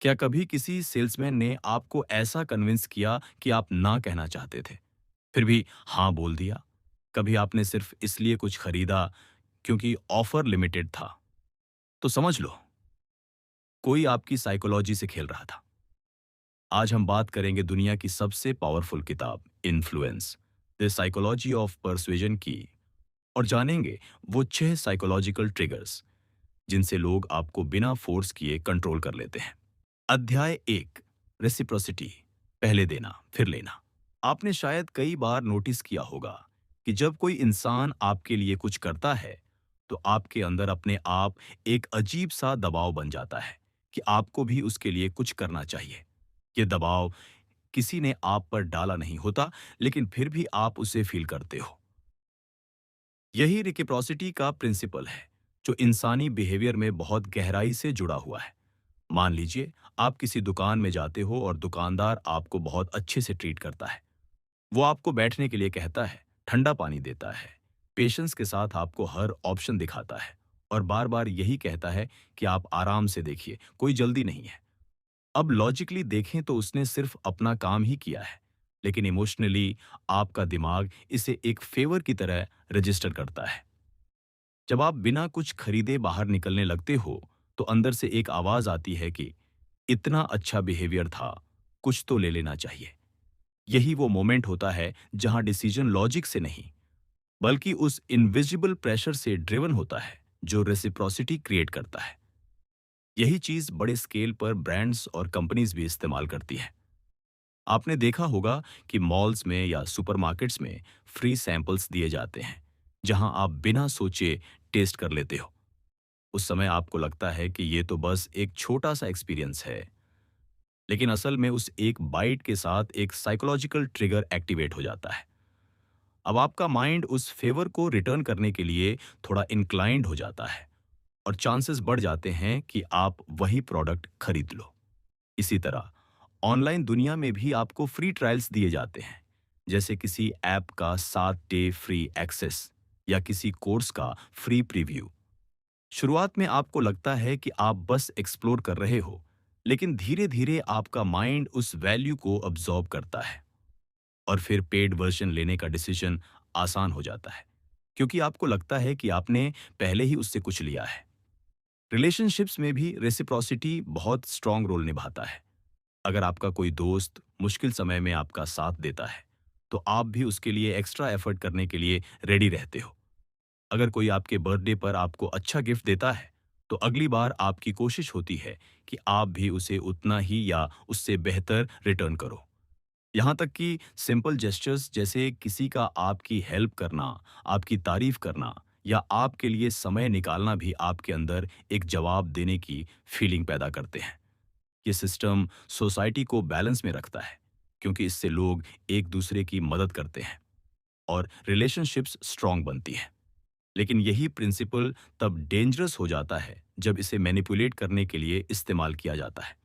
क्या कभी किसी सेल्समैन ने आपको ऐसा कन्विंस किया कि आप ना कहना चाहते थे, फिर भी हाँ बोल दिया? कभी आपने सिर्फ इसलिए कुछ खरीदा क्योंकि ऑफर लिमिटेड था? तो समझ लो, कोई आपकी साइकोलॉजी से खेल रहा था। आज हम बात करेंगे दुनिया की सबसे पावरफुल किताब इन्फ्लुएंस, द साइकोलॉजी ऑफ परसुएजन की, और जानेंगे वो 6 साइकोलॉजिकल ट्रिगर्स जिनसे लोग आपको बिना फोर्स किए कंट्रोल कर लेते हैं। अध्याय 1, रेसिप्रोसिटी, पहले देना फिर लेना। आपने शायद कई बार नोटिस किया होगा कि जब कोई इंसान आपके लिए कुछ करता है, तो आपके अंदर अपने आप एक अजीब सा दबाव बन जाता है कि आपको भी उसके लिए कुछ करना चाहिए। ये दबाव किसी ने आप पर डाला नहीं होता, लेकिन फिर भी आप उसे फील करते हो। यही रेसिप्रोसिटी का प्रिंसिपल है, जो इंसानी बिहेवियर में बहुत गहराई से जुड़ा हुआ है। मान लीजिए, आप किसी दुकान में जाते हो और दुकानदार आपको बहुत अच्छे से ट्रीट करता है। वो आपको बैठने के लिए कहता है, ठंडा पानी देता है, पेशेंस के साथ आपको हर ऑप्शन दिखाता है और बार-बार यही कहता है कि आप आराम से देखिए, कोई जल्दी नहीं है। अब लॉजिकली देखें तो उसने सिर्फ अपना काम ही किया है, लेकिन इमोशनली आपका दिमाग इसे एक फेवर की तरह रजिस्टर करता है। जब आप बिना कुछ खरीदे बाहर निकलने लगते हो, तो अंदर से एक आवाज आती है कि इतना अच्छा बिहेवियर था, कुछ तो ले लेना चाहिए। यही वो मोमेंट होता है जहां डिसीजन लॉजिक से नहीं, बल्कि उस इनविजिबल प्रेशर से ड्रिवन होता है, जो रेसिप्रोसिटी क्रिएट करता है। यही चीज बड़े स्केल पर ब्रांड्स और कंपनीज भी इस्तेमाल करती है। आपने देखा होगा कि मॉल्स में या सुपरमार्केट्स में फ्री सैंपल्स दिए जाते हैं, जहां आप बिना सोचे टेस्ट कर लेते हो। उस समय आपको लगता है कि ये तो बस एक छोटा सा एक्सपीरियंस है, लेकिन असल में उस एक बाइट के साथ एक साइकोलॉजिकल ट्रिगर एक्टिवेट हो जाता है। अब आपका माइंड उस फेवर को रिटर्न करने के लिए थोड़ा इंक्लाइंड हो जाता है और चांसेस बढ़ जाते हैं कि आप वही प्रोडक्ट खरीद लो। इसी तरह ऑनलाइन दुनिया में भी आपको फ्री ट्रायल्स दिए जाते हैं, जैसे किसी ऐप का 7 डे फ्री एक्सेस या किसी कोर्स का फ्री प्रीव्यू। शुरुआत में आपको लगता है कि आप बस एक्सप्लोर कर रहे हो, लेकिन धीरे धीरे आपका माइंड उस वैल्यू को अब्जॉर्ब करता है और फिर पेड वर्जन लेने का डिसीजन आसान हो जाता है, क्योंकि आपको लगता है कि आपने पहले ही उससे कुछ लिया है। रिलेशनशिप्स में भी रेसिप्रोसिटी बहुत स्ट्रांग रोल निभाता है। अगर आपका कोई दोस्त मुश्किल समय में आपका साथ देता है, तो आप भी उसके लिए एक्स्ट्रा एफर्ट करने के लिए रेडी रहते हो। अगर कोई आपके बर्थडे पर आपको अच्छा गिफ्ट देता है, तो अगली बार आपकी कोशिश होती है कि आप भी उसे उतना ही या उससे बेहतर रिटर्न करो। यहाँ तक कि सिंपल जेस्चर्स जैसे किसी का आपकी हेल्प करना, आपकी तारीफ करना या आपके लिए समय निकालना भी आपके अंदर एक जवाब देने की फीलिंग पैदा करते हैं। ये सिस्टम सोसाइटी को बैलेंस में रखता है, क्योंकि इससे लोग एक दूसरे की मदद करते हैं और रिलेशनशिप्स स्ट्रांग बनती हैं। लेकिन यही प्रिंसिपल तब डेंजरस हो जाता है जब इसे मैनिपुलेट करने के लिए इस्तेमाल किया जाता है।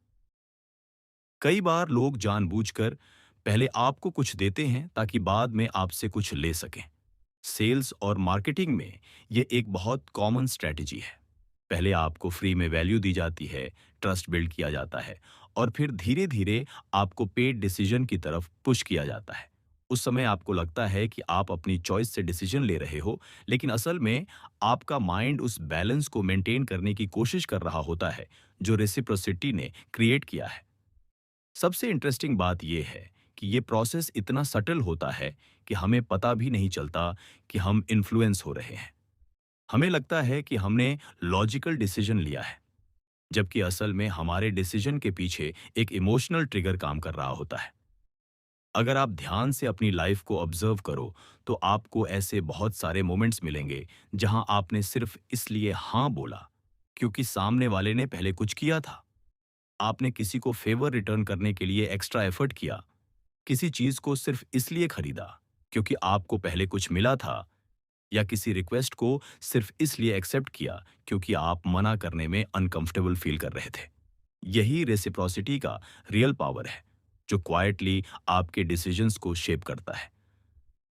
कई बार लोग जानबूझकर पहले आपको कुछ देते हैं ताकि बाद में आपसे कुछ ले सकें। सेल्स और मार्केटिंग में ये एक बहुत कॉमन स्ट्रेटजी है। पहले आपको फ्री में वैल्यू दी जाती है, ट्रस्ट बिल्ड किया जाता है और फिर धीरे-धीरे आपको पेड डिसीजन की तरफ पुश किया जाता है। उस समय आपको लगता है कि आप अपनी चॉइस से डिसीजन ले रहे हो, लेकिन असल में आपका माइंड उस बैलेंस को मेंटेन करने की कोशिश कर रहा होता है, जो रेसिप्रोसिटी ने क्रिएट किया है। सबसे इंटरेस्टिंग बात यह है कि ये प्रोसेस इतना सटल होता है कि हमें पता भी नहीं चलता कि हम इन्फ्लुएंस हो रहे हैं। हमें लगता है कि हमने लॉजिकल डिसीजन लिया है, जबकि असल में हमारे डिसीजन के पीछे एक इमोशनल ट्रिगर काम कर रहा होता है। अगर आप ध्यान से अपनी लाइफ को ऑब्जर्व करो, तो आपको ऐसे बहुत सारे मोमेंट्स मिलेंगे जहां आपने सिर्फ इसलिए हाँ बोला क्योंकि सामने वाले ने पहले कुछ किया था। आपने किसी को फेवर रिटर्न करने के लिए एक्स्ट्रा एफर्ट किया, किसी चीज को सिर्फ इसलिए खरीदा क्योंकि आपको पहले कुछ मिला था, या किसी रिक्वेस्ट को सिर्फ इसलिए एक्सेप्ट किया क्योंकि आप मना करने में अनकंफर्टेबल फील कर रहे थे। यही रेसिप्रोसिटी का रियल पावर है, जो क्वाइटली आपके डिसीजंस को शेप करता है।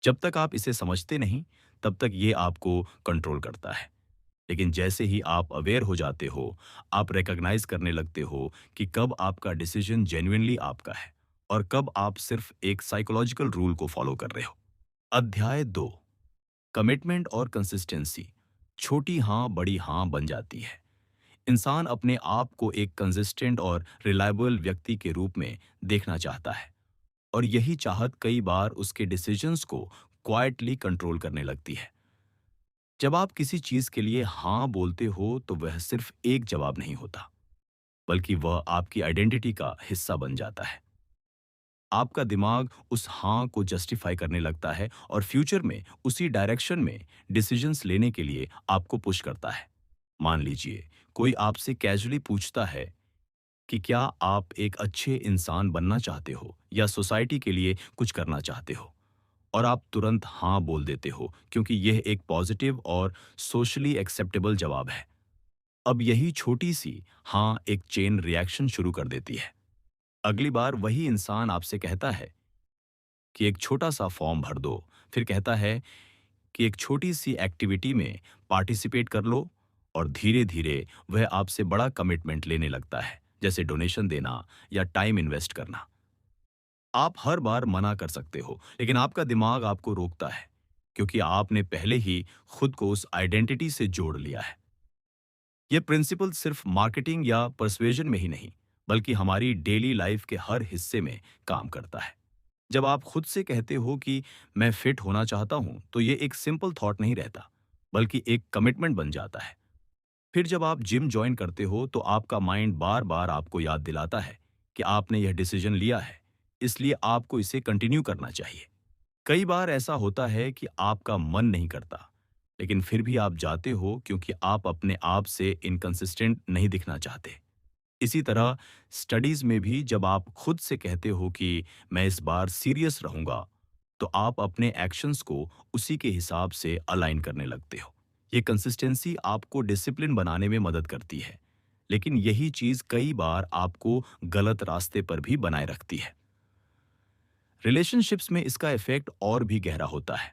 जब तक आप इसे समझते नहीं, तब तक ये आपको कंट्रोल करता है, लेकिन जैसे ही आप अवेयर हो जाते हो, आप रिकॉग्नाइज करने लगते हो कि कब आपका डिसीजन जेन्युइनली आपका है और कब आप सिर्फ एक साइकोलॉजिकल रूल को फॉलो कर रहे हो। अध्याय 2, कमिटमेंट और कंसिस्टेंसी। छोटी हाँ बड़ी हाँ बन जाती है। इंसान अपने आप को एक कंसिस्टेंट और रिलायबल व्यक्ति के रूप में देखना चाहता है, और यही चाहत कई बार उसके डिसीजंस को क्वाइटली कंट्रोल करने लगती है। जब आप किसी चीज के लिए हाँ बोलते हो तो वह सिर्फ एक जवाब नहीं होता, बल्कि वह आपकी आइडेंटिटी का हिस्सा बन जाता है। आपका दिमाग उस हाँ को जस्टिफाई करने लगता है और फ्यूचर में उसी डायरेक्शन में डिसीजंस लेने के लिए आपको पुश करता है। मान लीजिए कोई आपसे कैजुअली पूछता है कि क्या आप एक अच्छे इंसान बनना चाहते हो या सोसाइटी के लिए कुछ करना चाहते हो, और आप तुरंत हाँ बोल देते हो क्योंकि यह एक पॉजिटिव और सोशली एक्सेप्टेबल जवाब है। अब यही छोटी सी हाँ एक चेन रिएक्शन शुरू कर देती है। अगली बार वही इंसान आपसे कहता है कि एक छोटा सा फॉर्म भर दो, फिर कहता है कि एक छोटी सी एक्टिविटी में पार्टिसिपेट कर लो, और धीरे धीरे वह आपसे बड़ा कमिटमेंट लेने लगता है, जैसे डोनेशन देना या टाइम इन्वेस्ट करना। आप हर बार मना कर सकते हो, लेकिन आपका दिमाग आपको रोकता है क्योंकि आपने पहले ही खुद को उस आइडेंटिटी से जोड़ लिया है। यह प्रिंसिपल सिर्फ मार्केटिंग या परसुएजन में ही नहीं, बल्कि हमारी डेली लाइफ के हर हिस्से में काम करता है। जब आप खुद से कहते हो कि मैं फिट होना चाहता हूं, तो ये एक सिंपल थॉट नहीं रहता, बल्कि एक कमिटमेंट बन जाता है। फिर जब आप जिम ज्वाइन करते हो तो आपका माइंड बार बार आपको याद दिलाता है कि आपने यह डिसीजन लिया है, इसलिए आपको इसे कंटिन्यू करना चाहिए। कई बार ऐसा होता है कि आपका मन नहीं करता, लेकिन फिर भी आप जाते हो क्योंकि आप अपने आप से इनकंसिस्टेंट नहीं दिखना चाहते। इसी तरह स्टडीज में भी जब आप खुद से कहते हो कि मैं इस बार सीरियस रहूंगा, तो आप अपने एक्शंस को उसी के हिसाब से अलाइन करने लगते हो। ये कंसिस्टेंसी आपको डिसिप्लिन बनाने में मदद करती है, लेकिन यही चीज कई बार आपको गलत रास्ते पर भी बनाए रखती है। रिलेशनशिप्स में इसका इफेक्ट और भी गहरा होता है।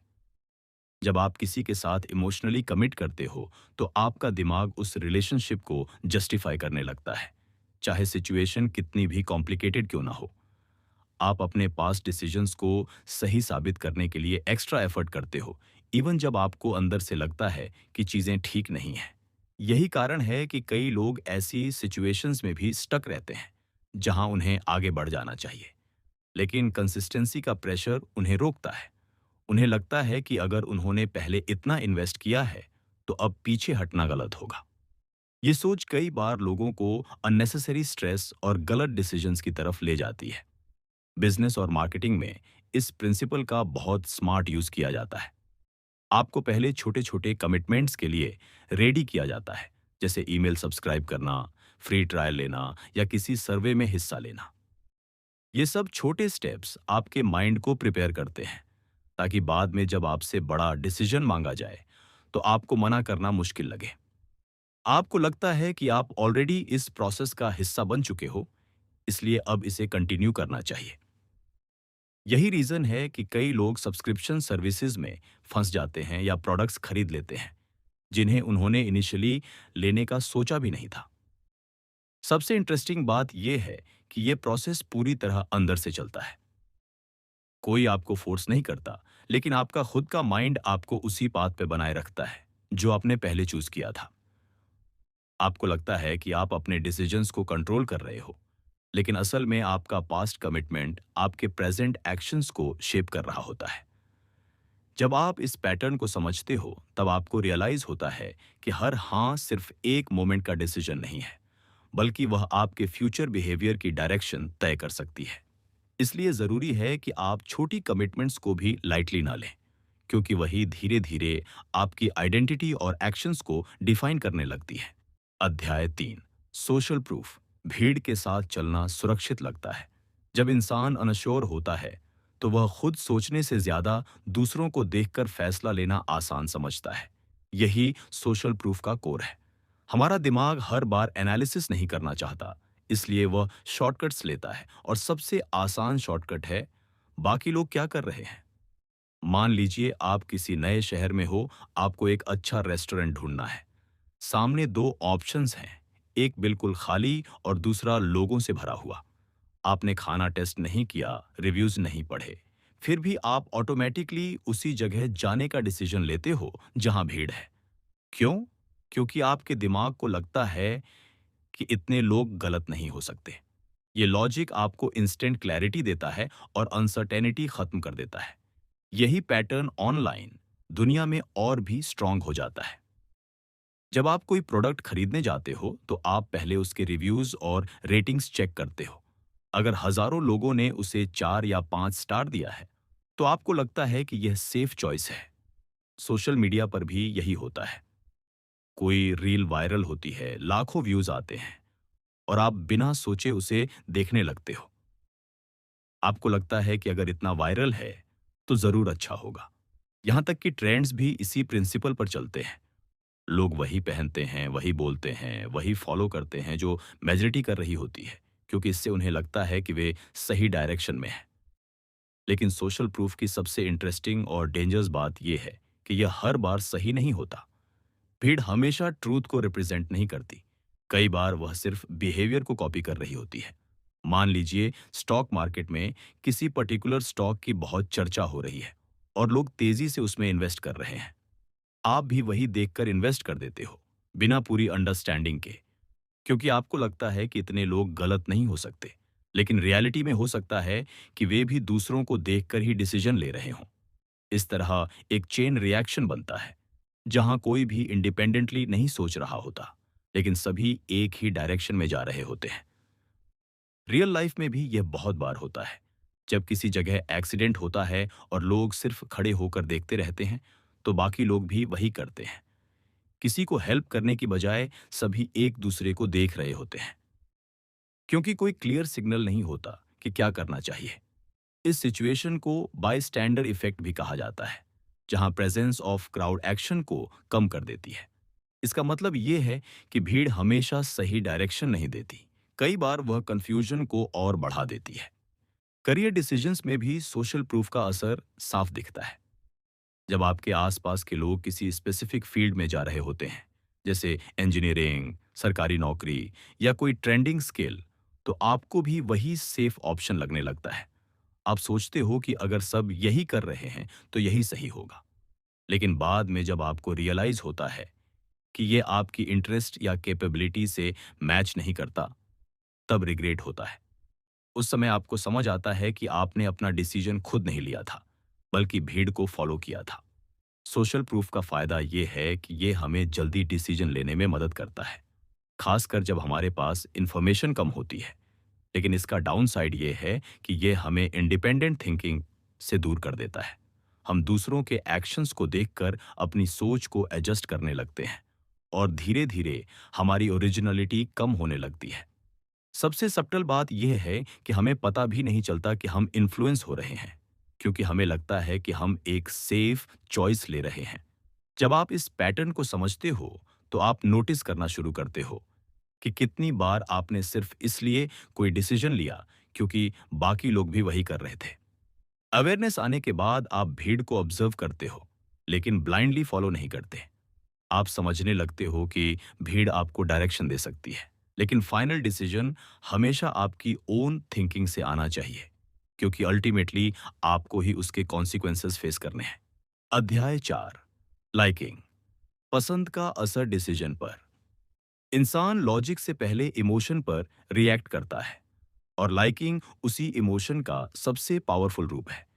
जब आप किसी के साथ इमोशनली कमिट करते हो, तो आपका दिमाग उस रिलेशनशिप को जस्टिफाई करने लगता है, चाहे सिचुएशन कितनी भी कॉम्प्लिकेटेड क्यों ना हो। आप अपने पास्ट डिसीजंस को सही साबित करने के लिए एक्स्ट्रा एफर्ट करते हो, इवन जब आपको अंदर से लगता है कि चीजें ठीक नहीं हैं। यही कारण है कि कई लोग ऐसी सिचुएशंस में भी स्टक रहते हैं जहां उन्हें आगे बढ़ जाना चाहिए, लेकिन कंसिस्टेंसी का प्रेशर उन्हें रोकता है। उन्हें लगता है कि अगर उन्होंने पहले इतना इन्वेस्ट किया है, तो अब पीछे हटना गलत होगा। ये सोच कई बार लोगों को अननेसेसरी स्ट्रेस और गलत डिसीजंस की तरफ ले जाती है। बिजनेस और मार्केटिंग में इस प्रिंसिपल का बहुत स्मार्ट यूज किया जाता है। आपको पहले छोटे छोटे कमिटमेंट्स के लिए रेडी किया जाता है, जैसे ईमेल सब्सक्राइब करना, फ्री ट्रायल लेना या किसी सर्वे में हिस्सा लेना। ये सब छोटे स्टेप्स आपके माइंड को प्रिपेयर करते हैं, ताकि बाद में जब आपसे बड़ा डिसीजन मांगा जाए, तो आपको मना करना मुश्किल लगे। आपको लगता है कि आप ऑलरेडी इस प्रोसेस का हिस्सा बन चुके हो, इसलिए अब इसे कंटिन्यू करना चाहिए। यही रीजन है कि कई लोग सब्सक्रिप्शन सर्विसेज में फंस जाते हैं या प्रोडक्ट्स खरीद लेते हैं जिन्हें उन्होंने इनिशियली लेने का सोचा भी नहीं था। सबसे इंटरेस्टिंग बात यह है कि यह प्रोसेस पूरी तरह अंदर से चलता है। कोई आपको फोर्स नहीं करता, लेकिन आपका खुद का माइंड आपको उसी पाथ पे बनाए रखता है जो आपने पहले चूज किया था। आपको लगता है कि आप अपने डिसीजंस को कंट्रोल कर रहे हो, लेकिन असल में आपका पास्ट कमिटमेंट आपके प्रेजेंट एक्शंस को शेप कर रहा होता है। जब आप इस पैटर्न को समझते हो, तब आपको रियलाइज होता है कि हर हाँ सिर्फ एक मोमेंट का डिसीजन नहीं है, बल्कि वह आपके फ्यूचर बिहेवियर की डायरेक्शन तय कर सकती है। इसलिए जरूरी है कि आप छोटी कमिटमेंट्स को भी लाइटली ना लें, क्योंकि वही धीरे धीरे आपकी आइडेंटिटी और एक्शंस को डिफाइन करने लगती है। अध्याय 3, सोशल प्रूफ। भीड़ के साथ चलना सुरक्षित लगता है। जब इंसान अनश्योर होता है, तो वह खुद सोचने से ज्यादा दूसरों को देखकर फैसला लेना आसान समझता है। यही सोशल प्रूफ का कोर है। हमारा दिमाग हर बार एनालिसिस नहीं करना चाहता, इसलिए वह शॉर्टकट्स लेता है, और सबसे आसान शॉर्टकट है बाकी लोग क्या कर रहे हैं। मान लीजिए आप किसी नए शहर में हो, आपको एक अच्छा रेस्टोरेंट ढूंढना है। सामने दो ऑप्शंस हैं, एक बिल्कुल खाली और दूसरा लोगों से भरा हुआ। आपने खाना टेस्ट नहीं किया, रिव्यूज नहीं पढ़े, फिर भी आप ऑटोमेटिकली उसी जगह जाने का डिसीजन लेते हो जहां भीड़ है। क्यों? क्योंकि आपके दिमाग को लगता है कि इतने लोग गलत नहीं हो सकते। ये लॉजिक आपको इंस्टेंट क्लैरिटी देता है और अनसर्टेनिटी खत्म कर देता है। यही पैटर्न ऑनलाइन दुनिया में और भी स्ट्रांग हो जाता है। जब आप कोई प्रोडक्ट खरीदने जाते हो तो आप पहले उसके रिव्यूज और रेटिंग्स चेक करते हो। अगर हजारों लोगों ने उसे 4 या 5 स्टार दिया है तो आपको लगता है कि यह सेफ चॉइस है। सोशल मीडिया पर भी यही होता है। कोई रील वायरल होती है, लाखों व्यूज आते हैं और आप बिना सोचे उसे देखने लगते हो। आपको लगता है कि अगर इतना वायरल है तो जरूर अच्छा होगा। यहां तक कि ट्रेंड्स भी इसी प्रिंसिपल पर चलते हैं। लोग वही पहनते हैं, वही बोलते हैं, वही फॉलो करते हैं जो मेजॉरिटी कर रही होती है, क्योंकि इससे उन्हें लगता है कि वे सही डायरेक्शन में हैं। लेकिन सोशल प्रूफ की सबसे इंटरेस्टिंग और डेंजरस बात यह है कि यह हर बार सही नहीं होता। भीड़ हमेशा ट्रूथ को रिप्रेजेंट नहीं करती। कई बार वह सिर्फ बिहेवियर को कॉपी कर रही होती है। मान लीजिए स्टॉक मार्केट में किसी पर्टिकुलर स्टॉक की बहुत चर्चा हो रही है और लोग तेजी से उसमें इन्वेस्ट कर रहे हैं। आप भी वही देखकर इन्वेस्ट कर देते हो, बिना पूरी अंडरस्टैंडिंग के, क्योंकि आपको लगता है कि इतने लोग गलत नहीं हो सकते। लेकिन रियलिटी में हो सकता है कि वे भी दूसरों को देखकर ही डिसीजन ले रहे हों। इस तरह एक चेन रिएक्शन बनता है, जहां कोई भी इंडिपेंडेंटली नहीं सोच रहा होता, लेकिन सभी एक ही डायरेक्शन में जा रहे होते हैं। रियल लाइफ में भी यह बहुत बार होता है। जब किसी जगह एक्सीडेंट होता है और लोग सिर्फ खड़े होकर देखते रहते हैं, तो बाकी लोग भी वही करते हैं। किसी को हेल्प करने की बजाय सभी एक दूसरे को देख रहे होते हैं, क्योंकि कोई क्लियर सिग्नल नहीं होता कि क्या करना चाहिए। इस सिचुएशन को बायस्टैंडर इफेक्ट भी कहा जाता है, जहां प्रेजेंस ऑफ क्राउड एक्शन को कम कर देती है। इसका मतलब ये है कि भीड़ हमेशा सही डायरेक्शन नहीं देती। कई बार वह कंफ्यूजन को और बढ़ा देती है। करियर डिसीजंस में भी सोशल प्रूफ का असर साफ दिखता है। जब आपके आसपास के लोग किसी स्पेसिफिक फील्ड में जा रहे होते हैं, जैसे इंजीनियरिंग, सरकारी नौकरी या कोई ट्रेंडिंग स्किल, तो आपको भी वही सेफ ऑप्शन लगने लगता है। आप सोचते हो कि अगर सब यही कर रहे हैं तो यही सही होगा। लेकिन बाद में जब आपको रियलाइज होता है कि ये आपकी इंटरेस्ट या कैपेबिलिटी से मैच नहीं करता, तब रिग्रेट होता है। उस समय आपको समझ आता है कि आपने अपना डिसीजन खुद नहीं लिया था, बल्कि भीड़ को फॉलो किया था। सोशल प्रूफ का फायदा ये है कि ये हमें जल्दी डिसीजन लेने में मदद करता है, खासकर जब हमारे पास इंफॉर्मेशन कम होती है। लेकिन इसका डाउन साइड ये है कि ये हमें इंडिपेंडेंट थिंकिंग से दूर कर देता है। हम दूसरों के एक्शंस को देखकर अपनी सोच को एडजस्ट करने लगते हैं और धीरे धीरे हमारी ओरिजिनलिटी कम होने लगती है। सबसे सब्टल बात यह है कि हमें पता भी नहीं चलता कि हम इन्फ्लुएंस हो रहे हैं, क्योंकि हमें लगता है कि हम एक सेफ चॉइस ले रहे हैं। जब आप इस पैटर्न को समझते हो, तो आप नोटिस करना शुरू करते हो कि कितनी बार आपने सिर्फ इसलिए कोई डिसीजन लिया क्योंकि बाकी लोग भी वही कर रहे थे। अवेयरनेस आने के बाद आप भीड़ को ऑब्जर्व करते हो, लेकिन ब्लाइंडली फॉलो नहीं करते। आप समझने लगते हो कि भीड़ आपको डायरेक्शन दे सकती है, लेकिन फाइनल डिसीजन हमेशा आपकी ओन थिंकिंग से आना चाहिए, क्योंकि अल्टीमेटली आपको ही उसके कॉन्सिक्वेंसेस फेस करने हैं। अध्याय 4, लाइकिंग, पसंद का असर डिसीजन पर। इंसान लॉजिक से पहले इमोशन पर रिएक्ट करता है और लाइकिंग उसी इमोशन का सबसे पावरफुल रूप है।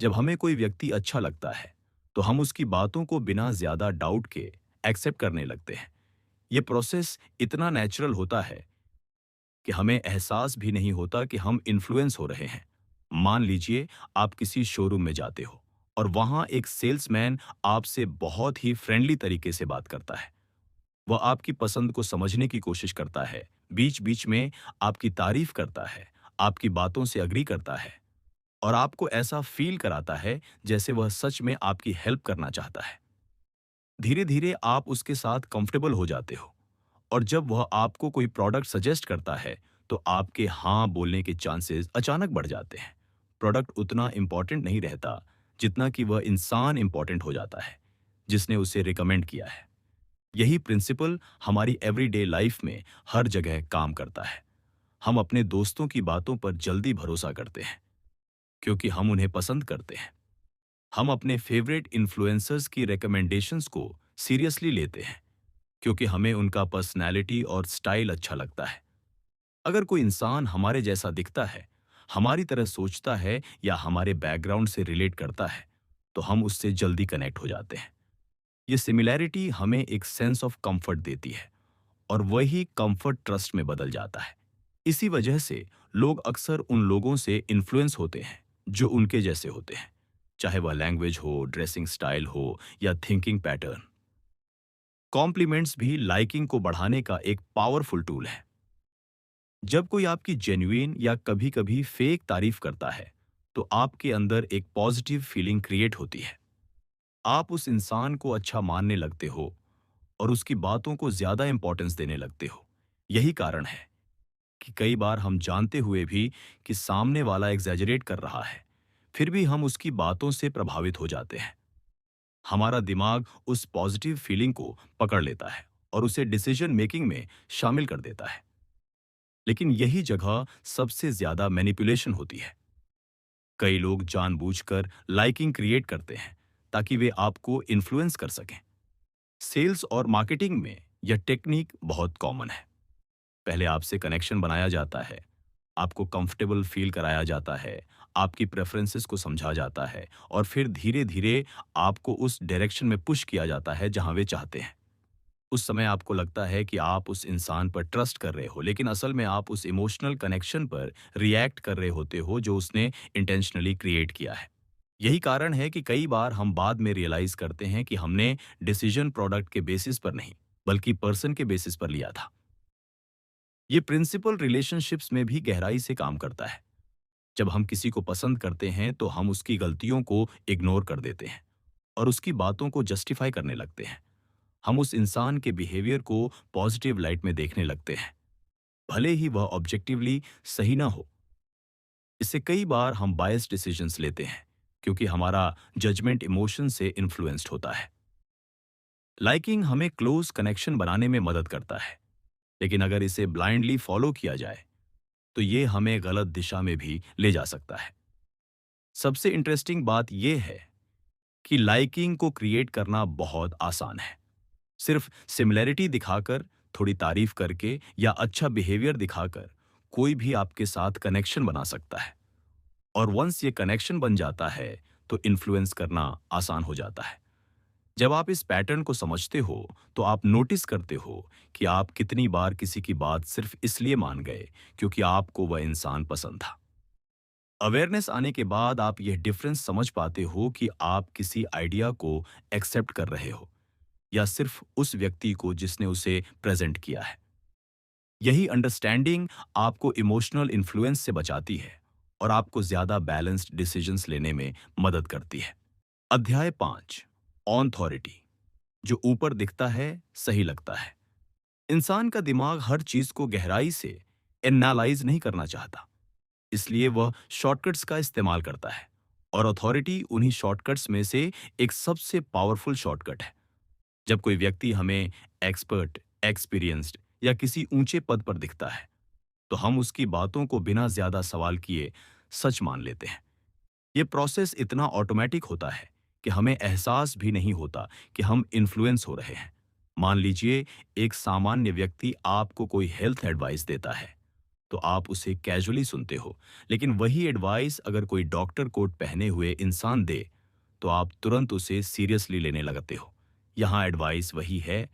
जब हमें कोई व्यक्ति अच्छा लगता है तो हम उसकी बातों को बिना ज्यादा डाउट के एक्सेप्ट करने लगते हैं। यह प्रोसेस इतना नेचुरल होता है कि हमें एहसास भी नहीं होता कि हम इन्फ्लुएंस हो रहे हैं। मान लीजिए आप किसी शोरूम में जाते हो और वहां एक सेल्समैन आपसे बहुत ही फ्रेंडली तरीके से बात करता है। वह आपकी पसंद को समझने की कोशिश करता है, बीच-बीच में आपकी तारीफ करता है, आपकी बातों से एग्री करता है और आपको ऐसा फील कराता है जैसे वह सच में आपकी हेल्प करना चाहता है। धीरे-धीरे आप उसके साथ कंफर्टेबल हो जाते हो और जब वह आपको कोई प्रोडक्ट सजेस्ट करता है, तो आपके हाँ बोलने के चांसेस अचानक बढ़ जाते हैं। प्रोडक्ट उतना इम्पोर्टेंट नहीं रहता, जितना कि वह इंसान इम्पोर्टेंट हो जाता है, जिसने उसे रिकमेंड किया है। यही प्रिंसिपल हमारी एवरीडे लाइफ में हर जगह काम करता है। हम अपने दोस्तों की बातों पर जल्दी भरोसा करते हैं क्योंकि हम उन्हें पसंद करते हैं। हम अपने फेवरेट इन्फ्लुएंसर्स की रिकमेंडेशंस को सीरियसली लेते हैं क्योंकि हमें उनका पर्सनैलिटी और स्टाइल अच्छा लगता है। अगर कोई इंसान हमारे जैसा दिखता है, हमारी तरह सोचता है या हमारे बैकग्राउंड से रिलेट करता है, तो हम उससे जल्दी कनेक्ट हो जाते हैं। ये सिमिलैरिटी हमें एक सेंस ऑफ कंफर्ट देती है और वही कंफर्ट ट्रस्ट में बदल जाता है। इसी वजह से लोग अक्सर उन लोगों से इन्फ्लुएंस होते हैं जो उनके जैसे होते हैं, चाहे वह लैंग्वेज हो, ड्रेसिंग स्टाइल हो या थिंकिंग पैटर्न। कॉम्प्लीमेंट्स भी लाइकिंग को बढ़ाने का एक पावरफुल टूल है। जब कोई आपकी जेन्युइन या कभी-कभी फेक तारीफ करता है, तो आपके अंदर एक पॉजिटिव फीलिंग क्रिएट होती है। आप उस इंसान को अच्छा मानने लगते हो और उसकी बातों को ज्यादा इंपॉर्टेंस देने लगते हो। यही कारण है कि कई बार हम जानते हुए भी कि सामने वाला एग्जैजरेट कर रहा है, फिर भी हम उसकी बातों से प्रभावित हो जाते हैं। हमारा दिमाग उस पॉजिटिव फीलिंग को पकड़ लेता है और उसे डिसीजन मेकिंग में शामिल कर देता है। लेकिन यही जगह सबसे ज्यादा मैनिपुलेशन होती है। कई लोग जानबूझकर लाइकिंग क्रिएट करते हैं ताकि वे आपको इन्फ्लुएंस कर सकें। सेल्स और मार्केटिंग में यह टेक्निक बहुत कॉमन है। पहले आपसे कनेक्शन बनाया जाता है, आपको कंफर्टेबल फील कराया जाता है, आपकी प्रेफरेंसेस को समझा जाता है और फिर धीरे-धीरे आपको उस डायरेक्शन में पुश किया जाता है जहां वे चाहते हैं। उस समय आपको लगता है कि आप उस इंसान पर ट्रस्ट कर रहे हो, लेकिन असल में आप उस इमोशनल कनेक्शन पर रिएक्ट कर रहे होते हो जो उसने इंटेंशनली क्रिएट किया है। यही कारण है कि कई बार हम बाद में रियलाइज करते हैं कि हमने डिसीजन प्रोडक्ट के बेसिस पर नहीं, बल्कि पर्सन के बेसिस पर लिया था। ये प्रिंसिपल रिलेशनशिप्स में भी गहराई से काम करता है। जब हम किसी को पसंद करते हैं तो हम उसकी गलतियों को इग्नोर कर देते हैं और उसकी बातों को जस्टिफाई करने लगते हैं। हम उस इंसान के बिहेवियर को पॉजिटिव लाइट में देखने लगते हैं, भले ही वह ऑब्जेक्टिवली सही ना हो। इससे कई बार हम बायस्ड डिसीजंस लेते हैं क्योंकि हमारा जजमेंट इमोशन से इन्फ्लुएंस्ड होता है। लाइकिंग हमें क्लोज कनेक्शन बनाने में मदद करता है, लेकिन अगर इसे ब्लाइंडली फॉलो किया जाए तो ये हमें गलत दिशा में भी ले जा सकता है। सबसे इंटरेस्टिंग बात यह है कि लाइकिंग को क्रिएट करना बहुत आसान है। सिर्फ सिमिलैरिटी दिखाकर, थोड़ी तारीफ करके या अच्छा बिहेवियर दिखाकर कोई भी आपके साथ कनेक्शन बना सकता है। और वंस ये कनेक्शन बन जाता है तो इन्फ्लुएंस करना आसान हो जाता है। जब आप इस पैटर्न को समझते हो तो आप नोटिस करते हो कि आप कितनी बार किसी की बात सिर्फ इसलिए मान गए क्योंकि आपको वह इंसान पसंद था। अवेयरनेस आने के बाद आप यह डिफरेंस समझ पाते हो कि आप किसी आइडिया को एक्सेप्ट कर रहे हो या सिर्फ उस व्यक्ति को जिसने उसे प्रेजेंट किया है। यही अंडरस्टैंडिंग आपको इमोशनल इन्फ्लुएंस से बचाती है और आपको ज्यादा बैलेंस्ड डिसीजंस लेने में मदद करती है। अध्याय 5, ऑथॉरिटी। जो ऊपर दिखता है, सही लगता है। इंसान का दिमाग हर चीज को गहराई से एनालाइज नहीं करना चाहता, इसलिए वह शॉर्टकट्स का इस्तेमाल करता है और अथॉरिटी उन्हीं शॉर्टकट्स में से एक सबसे पावरफुल शॉर्टकट है। जब कोई व्यक्ति हमें एक्सपर्ट, एक्सपीरियंस्ड या किसी ऊंचे पद पर दिखता है, तो हम उसकी बातों को बिना ज्यादा सवाल किए सच मान लेते हैं। ये प्रोसेस इतना ऑटोमेटिक होता है कि हमें एहसास भी नहीं होता कि हम इन्फ्लुएंस हो रहे हैं। मान लीजिए एक सामान्य व्यक्ति आपको कोई हेल्थ एडवाइस देता है, तो आप उसे कैजुअली सुनते हो, लेकिन वही एडवाइस अगर कोई डॉक्टर कोट पहने हुए इंसान दे, तो आप तुरंत उसे सीरियसली लेने लगते हो। यहाँ एडवाइस वही है,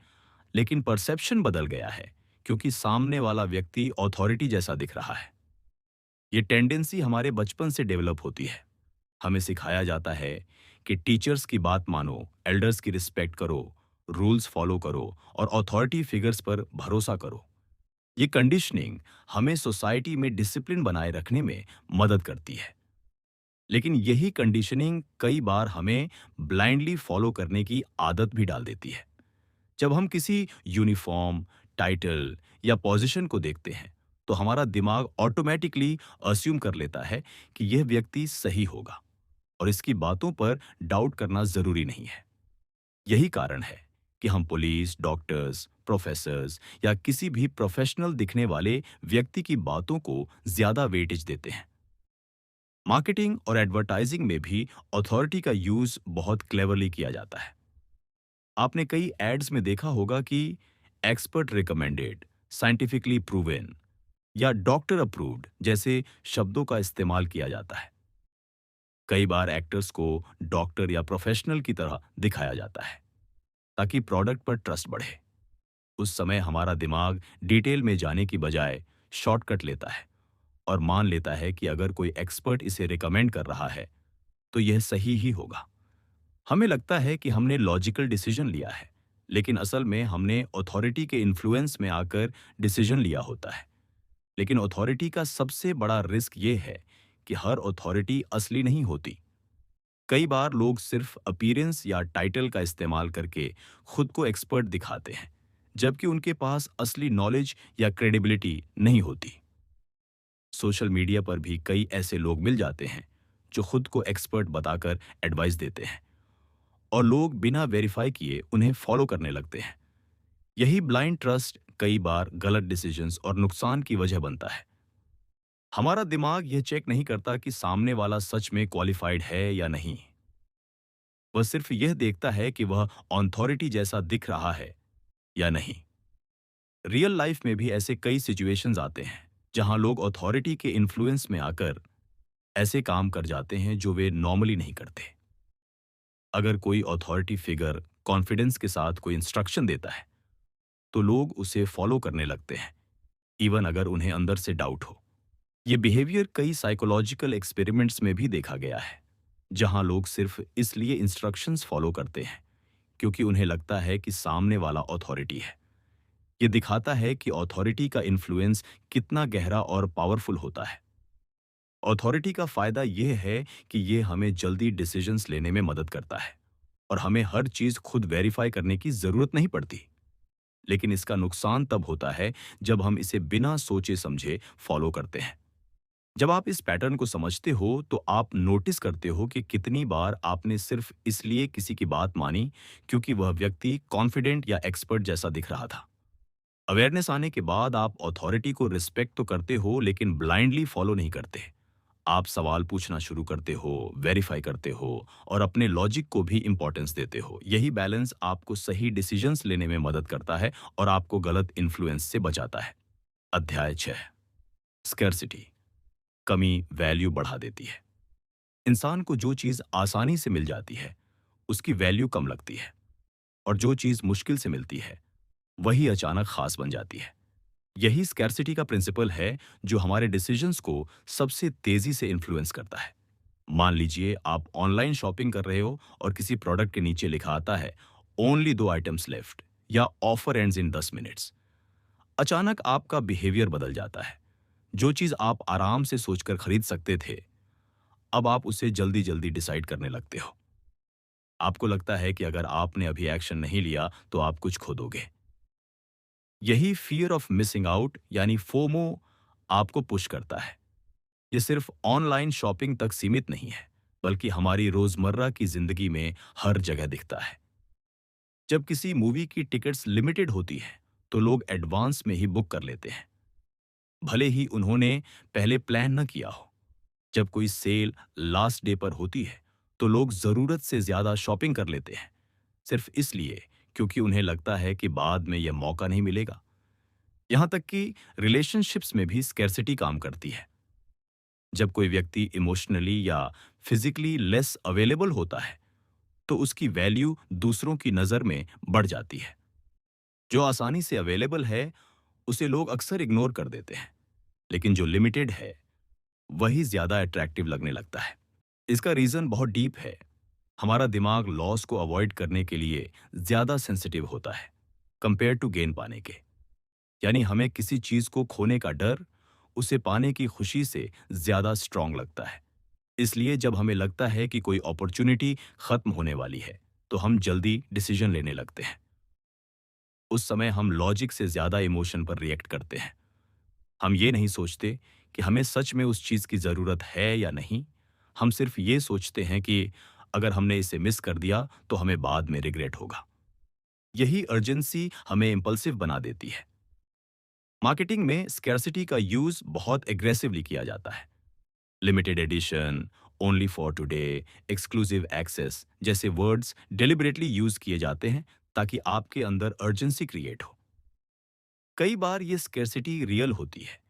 लेकिन परसेप्शन बदल गया है क्योंकि सामने वाला व्यक्ति अथॉरिटी जैसा दिख रहा है। ये टेंडेंसी हमारे बचपन से डेवलप होती है। हमें सिखाया जाता है कि टीचर्स की बात मानो, एल्डर्स की रिस्पेक्ट करो, रूल्स फॉलो करो और अथॉरिटी फिगर्स पर भरोसा करो। ये कंडीशनिंग हमें सोसाइटी में डिसिप्लिन बनाए रखने में मदद करती है। लेकिन यही कंडीशनिंग कई बार हमें ब्लाइंडली फॉलो करने की आदत भी डाल देती है। जब हम किसी यूनिफॉर्म, टाइटल या पोजीशन को देखते हैं, तो हमारा दिमाग ऑटोमेटिकली अस्यूम कर लेता है कि यह व्यक्ति सही होगा, और इसकी बातों पर डाउट करना जरूरी नहीं है। यही कारण है कि हम पुलिस, डॉक्टर्स, प्रोफेसर्स या किसी भी प्रोफेशनल दिखने वाले व्यक्ति की बातों को ज्यादा वेटेज देते हैं। मार्केटिंग और एडवर्टाइजिंग में भी अथॉरिटी का यूज बहुत क्लेवरली किया जाता है। आपने कई एड्स में देखा होगा कि एक्सपर्ट रिकमेंडेड, साइंटिफिकली प्रूवन या डॉक्टर अप्रूव्ड जैसे शब्दों का इस्तेमाल किया जाता है। कई बार एक्टर्स को डॉक्टर या प्रोफेशनल की तरह दिखाया जाता है ताकि प्रोडक्ट पर ट्रस्ट बढ़े। उस समय हमारा दिमाग डिटेल में जाने की बजाय शॉर्टकट लेता है और मान लेता है कि अगर कोई एक्सपर्ट इसे रिकमेंड कर रहा है तो यह सही ही होगा। हमें लगता है कि हमने लॉजिकल डिसीजन लिया है, लेकिन असल में हमने अथॉरिटी के इन्फ्लुएंस में आकर डिसीजन लिया होता है। लेकिन अथॉरिटी का सबसे बड़ा रिस्क ये है कि हर अथॉरिटी असली नहीं होती। कई बार लोग सिर्फ अपीयरेंस या टाइटल का इस्तेमाल करके खुद को एक्सपर्ट दिखाते हैं, जबकि उनके पास असली नॉलेज या क्रेडिबिलिटी नहीं होती। सोशल मीडिया पर भी कई ऐसे लोग मिल जाते हैं जो खुद को एक्सपर्ट बताकर एडवाइस देते हैं और लोग बिना वेरीफाई किए उन्हें फॉलो करने लगते हैं। यही ब्लाइंड ट्रस्ट कई बार गलत डिसीजंस और नुकसान की वजह बनता है। हमारा दिमाग यह चेक नहीं करता कि सामने वाला सच में क्वालिफाइड है या नहीं। वह सिर्फ यह देखता है कि वह ऑथोरिटी जैसा दिख रहा है या नहीं। रियल लाइफ में भी ऐसे कई सिचुएशंस आते हैं जहां लोग अथॉरिटी के इन्फ्लुएंस में आकर ऐसे काम कर जाते हैं जो वे नॉर्मली नहीं करते। अगर कोई अथॉरिटी फिगर कॉन्फिडेंस के साथ कोई इंस्ट्रक्शन देता है तो लोग उसे फॉलो करने लगते हैं, इवन अगर उन्हें अंदर से डाउट हो। ये बिहेवियर कई साइकोलॉजिकल एक्सपेरिमेंट्स में भी देखा गया है, जहां लोग सिर्फ इसलिए इंस्ट्रक्शंस फॉलो करते हैं क्योंकि उन्हें लगता है कि सामने वाला अथॉरिटी है। ये दिखाता है कि अथॉरिटी का इन्फ्लुएंस कितना गहरा और पावरफुल होता है। अथॉरिटी का फायदा यह है कि ये हमें जल्दी डिसीजंस लेने में मदद करता है और हमें हर चीज खुद वेरीफाई करने की जरूरत नहीं पड़ती। लेकिन इसका नुकसान तब होता है जब हम इसे बिना सोचे समझे फॉलो करते हैं। जब आप इस पैटर्न को समझते हो तो आप नोटिस करते हो कि कितनी बार आपने सिर्फ इसलिए किसी की बात मानी क्योंकि वह व्यक्ति कॉन्फिडेंट या एक्सपर्ट जैसा दिख रहा था। अवेयरनेस आने के बाद आप अथॉरिटी को रिस्पेक्ट तो करते हो, लेकिन ब्लाइंडली फॉलो नहीं करते। आप सवाल पूछना शुरू करते हो, वेरीफाई करते हो और अपने लॉजिक को भी इंपॉर्टेंस देते हो। यही बैलेंस आपको सही डिसीजंस लेने में मदद करता है और आपको गलत इन्फ्लुएंस से बचाता है। अध्याय 6, स्कैर्सिटी, कमी वैल्यू बढ़ा देती है। इंसान को जो चीज आसानी से मिल जाती है उसकी वैल्यू कम लगती है, और जो चीज मुश्किल से मिलती है वही अचानक खास बन जाती है। यही स्कैर्सिटी का प्रिंसिपल है जो हमारे डिसीजंस को सबसे तेजी से इन्फ्लुएंस करता है। मान लीजिए आप ऑनलाइन शॉपिंग कर रहे हो और किसी प्रोडक्ट के नीचे लिखा आता है ओनली 2 आइटम्स लेफ्ट या ऑफर एंड्स इन 10 मिनट्स। अचानक आपका बिहेवियर बदल जाता है। जो चीज आप आराम से सोचकर खरीद सकते थे, अब आप उसे जल्दी जल्दी डिसाइड करने लगते हो। आपको लगता है कि अगर आपने अभी एक्शन नहीं लिया तो आप कुछ खो दोगे। यही फियर ऑफ मिसिंग आउट यानी फोमो आपको पुश करता है। ये सिर्फ ऑनलाइन शॉपिंग तक सीमित नहीं है, बल्कि हमारी रोजमर्रा की जिंदगी में हर जगह दिखता है। जब किसी मूवी की टिकट्स लिमिटेड होती है तो लोग एडवांस में ही बुक कर लेते हैं, भले ही उन्होंने पहले प्लान न किया हो। जब कोई सेल लास्ट डे पर होती है तो लोग जरूरत से ज्यादा शॉपिंग कर लेते हैं, सिर्फ इसलिए क्योंकि उन्हें लगता है कि बाद में यह मौका नहीं मिलेगा। यहां तक कि रिलेशनशिप्स में भी स्कैर्सिटी काम करती है। जब कोई व्यक्ति इमोशनली या फिजिकली लेस अवेलेबल होता है तो उसकी वैल्यू दूसरों की नजर में बढ़ जाती है। जो आसानी से अवेलेबल है उसे लोग अक्सर इग्नोर कर देते हैं, लेकिन जो लिमिटेड है वही ज्यादा अट्रैक्टिव लगने लगता है। इसका रीजन बहुत डीप है। हमारा दिमाग लॉस को अवॉइड करने के लिए ज्यादा सेंसिटिव होता है कंपेयर टू गेन पाने के। यानी हमें किसी चीज को खोने का डर उसे पाने की खुशी से ज्यादा स्ट्रांग लगता है। इसलिए जब हमें लगता है कि कोई अपॉर्चुनिटी खत्म होने वाली है तो हम जल्दी डिसीजन लेने लगते हैं। उस समय हम लॉजिक से ज्यादा इमोशन पर रिएक्ट करते हैं। हम ये नहीं सोचते कि हमें सच में उस चीज की जरूरत है या नहीं। हम सिर्फ ये सोचते हैं कि अगर हमने इसे मिस कर दिया तो हमें बाद में रिग्रेट होगा। यही अर्जेंसी हमें इम्पल्सिव बना देती है। मार्केटिंग में स्कैर्सिटी का यूज बहुत एग्रेसिवली किया जाता है। Limited edition, only for today, exclusive access जैसे वर्ड्स डेलिबरेटली यूज किए जाते हैं ताकि आपके अंदर अर्जेंसी क्रिएट हो। कई बार ये स्कैर्सिटी रियल होती है,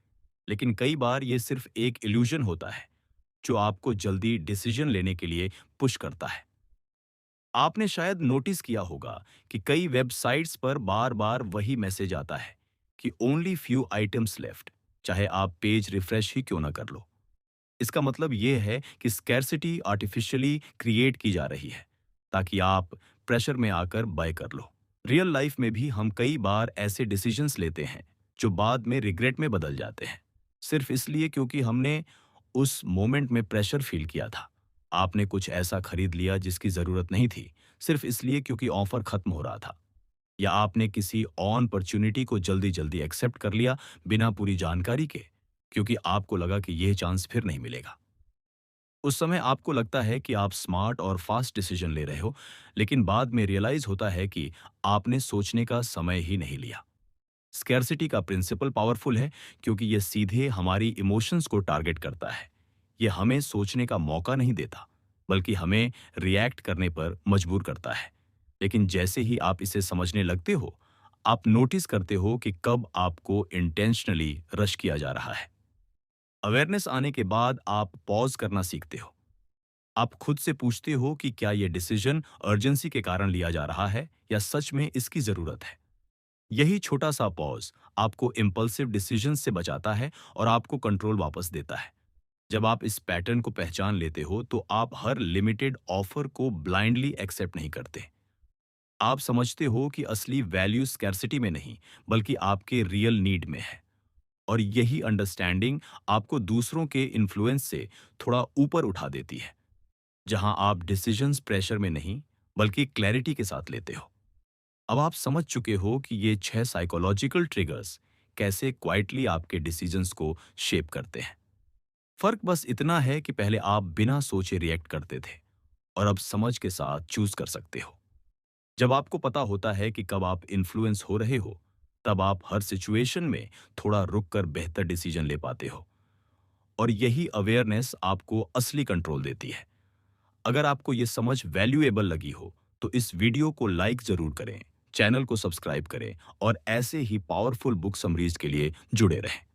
लेकिन कई बार ये सिर्फ एक इल्यूजन होता है जो आपको जल्दी डिसीजन लेने के लिए पुश करता है। आपने शायद नोटिस किया होगा कि कई वेबसाइट्स पर बार-बार वही मैसेज आता है कि ओनली फ्यू आइटम्स लेफ्ट, चाहे आप पेज रिफ्रेश ही क्यों ना कर लो। इसका मतलब ये है कि स्कैर्सिटी आर्टिफिशियली क्रिएट की जा रही है ताकि आप प्रेशर में आकर बाय कर लो। रियल लाइफ में भी हम कई बार ऐसे डिसीजंस लेते हैं जो बाद में रिग्रेट में बदल जाते हैं, सिर्फ इसलिए क्योंकि हमने उस मोमेंट में प्रेशर फील किया था। आपने कुछ ऐसा खरीद लिया जिसकी ज़रूरत नहीं थी, सिर्फ इसलिए क्योंकि ऑफर खत्म हो रहा था। या आपने किसी ऑन अपॉर्चुनिटी को जल्दी-जल्दी एक्सेप्ट कर लिया बिना पूरी जानकारी के, क्योंकि आपको लगा कि यह चांस फिर नहीं मिलेगा। उस समय आपको लगता है कि आप स्मार्ट और फास्ट डिसीजन ले रहे हो, लेकिन बाद में रियलाइज होता है कि आपने सोचने का समय ही नहीं लिया। स्कैर्सिटी का प्रिंसिपल पावरफुल है क्योंकि यह सीधे हमारी इमोशंस को टारगेट करता है। यह हमें सोचने का मौका नहीं देता, बल्कि हमें रिएक्ट करने पर मजबूर करता है। लेकिन जैसे ही आप इसे समझने लगते हो, आप नोटिस करते हो कि कब आपको इंटेंशनली रश किया जा रहा है। अवेयरनेस आने के बाद आप पॉज करना सीखते हो। आप खुद से पूछते हो कि क्या यह डिसीजन अर्जेंसी के कारण लिया जा रहा है या सच में इसकी जरूरत है। यही छोटा सा पॉज आपको इम्पल्सिव डिसीजन से बचाता है और आपको कंट्रोल वापस देता है। जब आप इस पैटर्न को पहचान लेते हो तो आप हर लिमिटेड ऑफर को ब्लाइंडली एक्सेप्ट नहीं करते। आप समझते हो कि असली वैल्यू स्कैर्सिटी में नहीं, बल्कि आपके रियल नीड में है। और यही अंडरस्टैंडिंग आपको दूसरों के इन्फ्लुएंस से थोड़ा ऊपर उठा देती है, जहां आप डिसीजंस प्रेशर में नहीं, बल्कि क्लैरिटी के साथ लेते हो। अब आप समझ चुके हो कि ये 6 साइकोलॉजिकल ट्रिगर्स कैसे क्वाइटली आपके डिसीजंस को शेप करते हैं। फर्क बस इतना है कि पहले आप बिना सोचे रिएक्ट करते थे और अब समझ के साथ चूज कर सकते हो। जब आपको पता होता है कि कब आप इन्फ्लुएंस हो रहे हो, तब आप हर सिचुएशन में थोड़ा रुक कर बेहतर डिसीजन ले पाते हो। और यही अवेयरनेस आपको असली कंट्रोल देती है। अगर आपको ये समझ वैल्यूएबल लगी हो, तो इस वीडियो को लाइक जरूर करें, चैनल को सब्सक्राइब करें और ऐसे ही पावरफुल बुक समरीज के लिए जुड़े रहें।